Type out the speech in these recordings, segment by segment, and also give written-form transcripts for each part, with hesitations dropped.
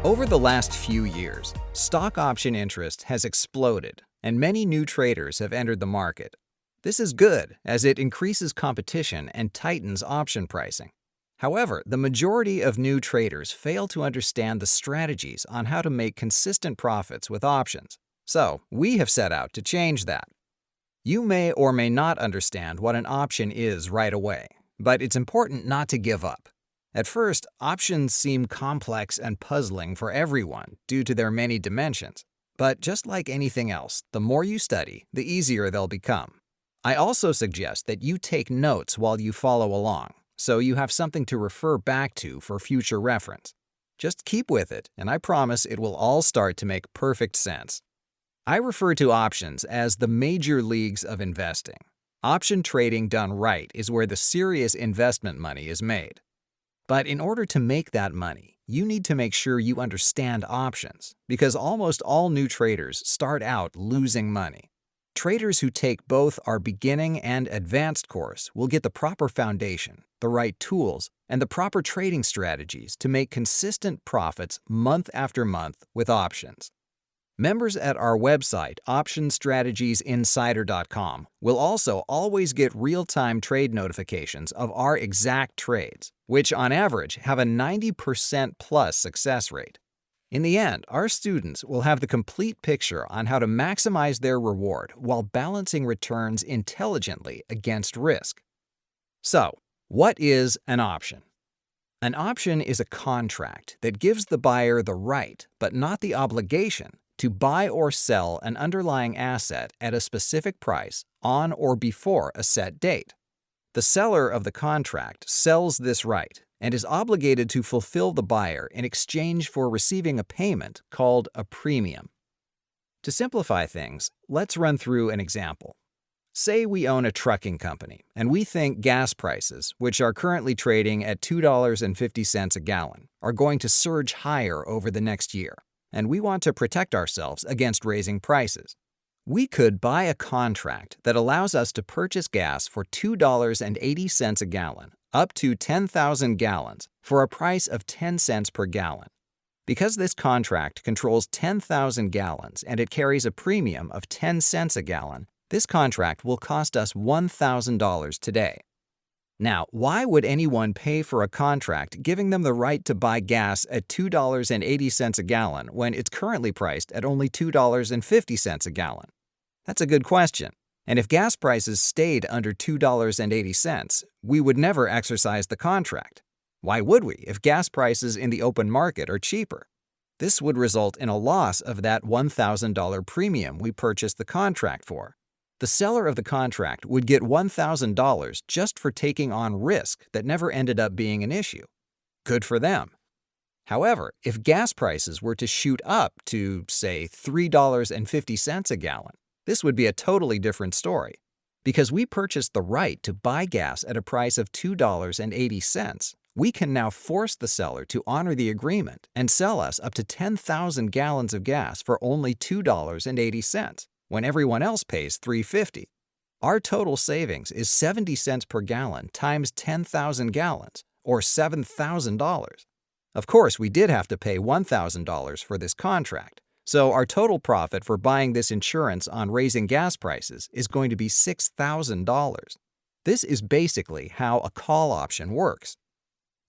Over the last few years, stock option interest has exploded, and many new traders have entered the market. This is good, as it increases competition and tightens option pricing. However, the majority of new traders fail to understand the strategies on how to make consistent profits with options. So, we have set out to change that. You may or may not understand what an option is right away, but it's important not to give up. At first, options seem complex and puzzling for everyone due to their many dimensions. But just like anything else, the more you study, the easier they'll become. I also suggest that you take notes while you follow along, so you have something to refer back to for future reference. Just keep with it, and I promise it will all start to make perfect sense. I refer to options as the major leagues of investing. Option trading done right is where the serious investment money is made. But in order to make that money, you need to make sure you understand options, because almost all new traders start out losing money. Traders who take both our beginning and advanced course will get the proper foundation, the right tools, and the proper trading strategies to make consistent profits month after month with options. Members at our website, optionstrategiesinsider.com, will also always get real-time trade notifications of our exact trades, which on average have a 90% plus success rate. In the end, our students will have the complete picture on how to maximize their reward while balancing returns intelligently against risk. So, what is an option? An option is a contract that gives the buyer the right, but not the obligation, to buy or sell an underlying asset at a specific price on or before a set date. The seller of the contract sells this right and is obligated to fulfill the buyer in exchange for receiving a payment called a premium. To simplify things, let's run through an example. Say we own a trucking company, and we think gas prices, which are currently trading at $2.50 a gallon, are going to surge higher over the next year, and we want to protect ourselves against raising prices. We could buy a contract that allows us to purchase gas for $2.80 a gallon, up to 10,000 gallons, for a price of 10 cents per gallon. Because this contract controls 10,000 gallons and it carries a premium of 10 cents a gallon, this contract will cost us $1,000 today. Now, why would anyone pay for a contract giving them the right to buy gas at $2.80 a gallon when it's currently priced at only $2.50 a gallon? That's a good question. And if gas prices stayed under $2.80, we would never exercise the contract. Why would we if gas prices in the open market are cheaper? This would result in a loss of that $1,000 premium we purchased the contract for. The seller of the contract would get $1,000 just for taking on risk that never ended up being an issue. Good for them. However, if gas prices were to shoot up to, say, $3.50 a gallon, this would be a totally different story. Because we purchased the right to buy gas at a price of $2.80, we can now force the seller to honor the agreement and sell us up to 10,000 gallons of gas for only $2.80. When everyone else pays $3.50. Our total savings is 70 cents per gallon times 10,000 gallons, or $7,000. Of course, we did have to pay $1,000 for this contract, so our total profit for buying this insurance on raising gas prices is going to be $6,000. This is basically how a call option works.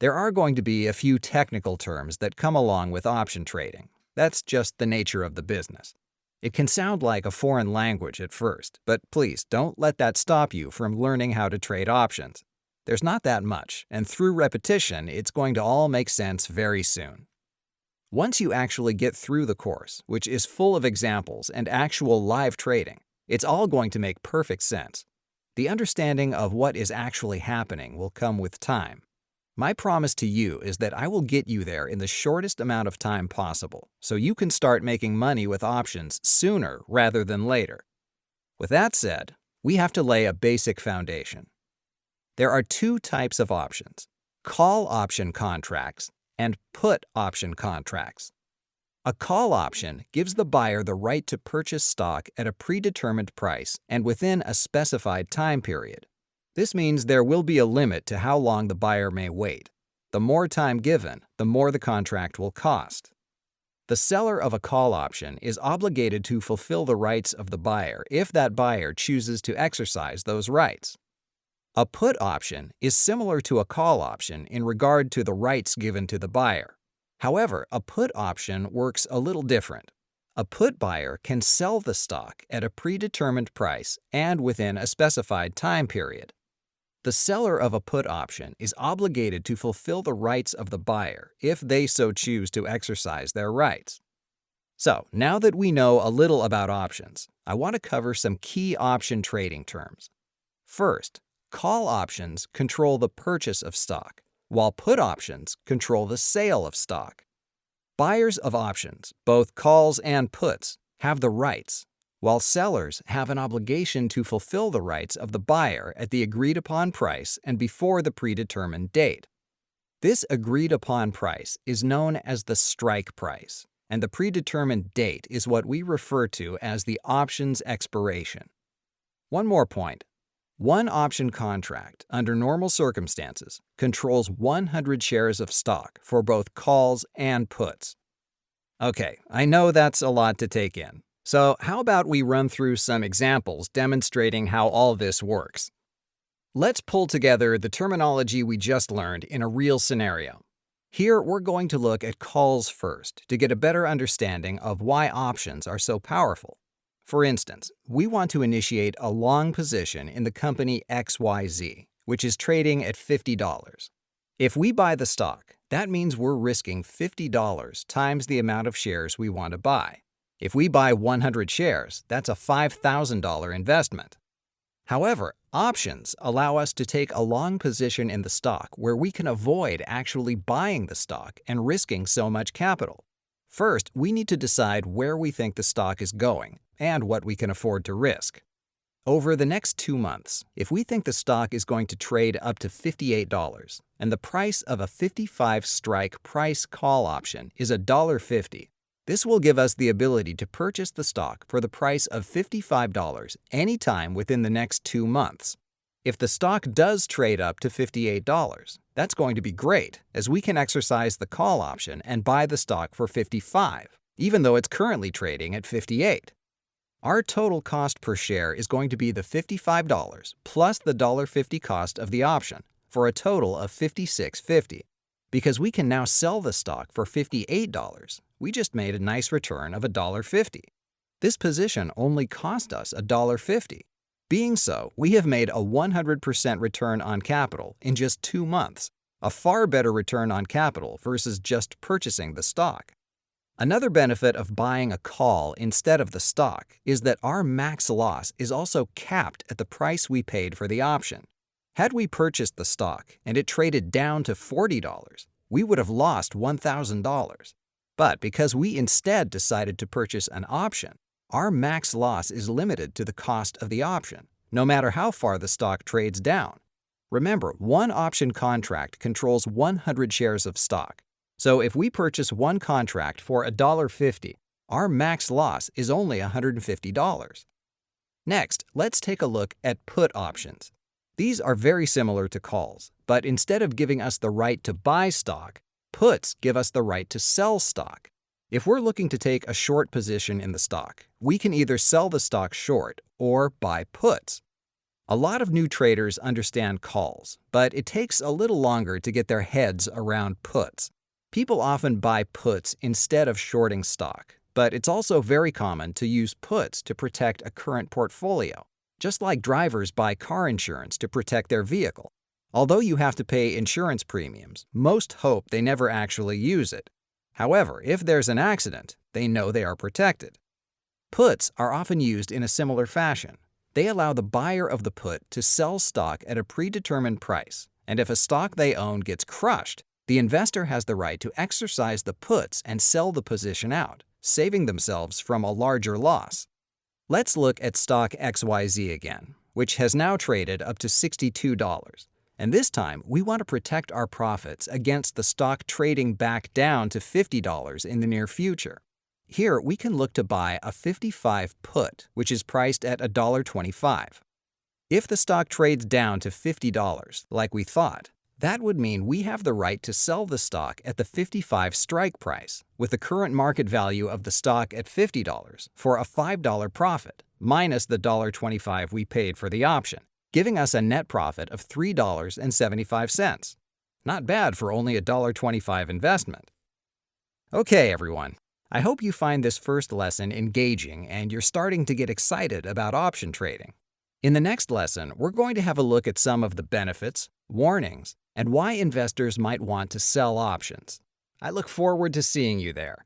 There are going to be a few technical terms that come along with option trading. That's just the nature of the business. It can sound like a foreign language at first, but please don't let that stop you from learning how to trade options. There's not that much, and through repetition, it's going to all make sense very soon. Once you actually get through the course, which is full of examples and actual live trading, it's all going to make perfect sense. The understanding of what is actually happening will come with time. My promise to you is that I will get you there in the shortest amount of time possible, so you can start making money with options sooner rather than later. With that said, we have to lay a basic foundation. There are two types of options: call option contracts and put option contracts. A call option gives the buyer the right to purchase stock at a predetermined price and within a specified time period. This means there will be a limit to how long the buyer may wait. The more time given, the more the contract will cost. The seller of a call option is obligated to fulfill the rights of the buyer if that buyer chooses to exercise those rights. A put option is similar to a call option in regard to the rights given to the buyer. However, a put option works a little different. A put buyer can sell the stock at a predetermined price and within a specified time period. The seller of a put option is obligated to fulfill the rights of the buyer if they so choose to exercise their rights. So, now that we know a little about options, I want to cover some key option trading terms. First, call options control the purchase of stock, while put options control the sale of stock. Buyers of options, both calls and puts, have the rights, while sellers have an obligation to fulfill the rights of the buyer at the agreed-upon price and before the predetermined date. This agreed-upon price is known as the strike price, and the predetermined date is what we refer to as the option's expiration. One more point. One option contract, under normal circumstances, controls 100 shares of stock for both calls and puts. Okay, I know that's a lot to take in. So how about we run through some examples demonstrating how all this works? Let's pull together the terminology we just learned in a real scenario. Here, we're going to look at calls first to get a better understanding of why options are so powerful. For instance, we want to initiate a long position in the company XYZ, which is trading at $50. If we buy the stock, that means we're risking $50 times the amount of shares we want to buy. If we buy 100 shares, that's a $5,000 investment. However, options allow us to take a long position in the stock where we can avoid actually buying the stock and risking so much capital. First, we need to decide where we think the stock is going and what we can afford to risk. Over the next 2 months, if we think the stock is going to trade up to $58 and the price of a 55 strike price call option is $1.50, this will give us the ability to purchase the stock for the price of $55 anytime within the next 2 months. If the stock does trade up to $58, that's going to be great, as we can exercise the call option and buy the stock for $55, even though it's currently trading at $58. Our total cost per share is going to be the $55 plus the $1.50 cost of the option, for a total of $56.50. Because we can now sell the stock for $58, we just made a nice return of $1.50. This position only cost us $1.50. Being so, we have made a 100% return on capital in just 2 months, a far better return on capital versus just purchasing the stock. Another benefit of buying a call instead of the stock is that our max loss is also capped at the price we paid for the option. Had we purchased the stock and it traded down to $40, we would have lost $1,000. But because we instead decided to purchase an option, our max loss is limited to the cost of the option, no matter how far the stock trades down. Remember, one option contract controls 100 shares of stock. So if we purchase one contract for $1.50, our max loss is only $150. Next, let's take a look at put options. These are very similar to calls, but instead of giving us the right to buy stock, puts give us the right to sell stock. If we're looking to take a short position in the stock, we can either sell the stock short or buy puts. A lot of new traders understand calls, but it takes a little longer to get their heads around puts. People often buy puts instead of shorting stock, but it's also very common to use puts to protect a current portfolio, just like drivers buy car insurance to protect their vehicle. Although you have to pay insurance premiums, most hope they never actually use it. However, if there's an accident, they know they are protected. Puts are often used in a similar fashion. They allow the buyer of the put to sell stock at a predetermined price, and if a stock they own gets crushed, the investor has the right to exercise the puts and sell the position out, saving themselves from a larger loss. Let's look at stock XYZ again, which has now traded up to $62. And this time, we want to protect our profits against the stock trading back down to $50 in the near future. Here, we can look to buy a 55 put, which is priced at $1.25. If the stock trades down to $50, like we thought, That would mean we have the right to sell the stock at the 55 strike price, with the current market value of the stock at $50 for a $5 profit, minus the $1.25 we paid for the option, giving us a net profit of $3.75. Not bad for only a $1.25 investment. Okay, everyone. I hope you find this first lesson engaging and you're starting to get excited about option trading. In the next lesson, we're going to have a look at some of the benefits, warnings, and why investors might want to sell options. I look forward to seeing you there.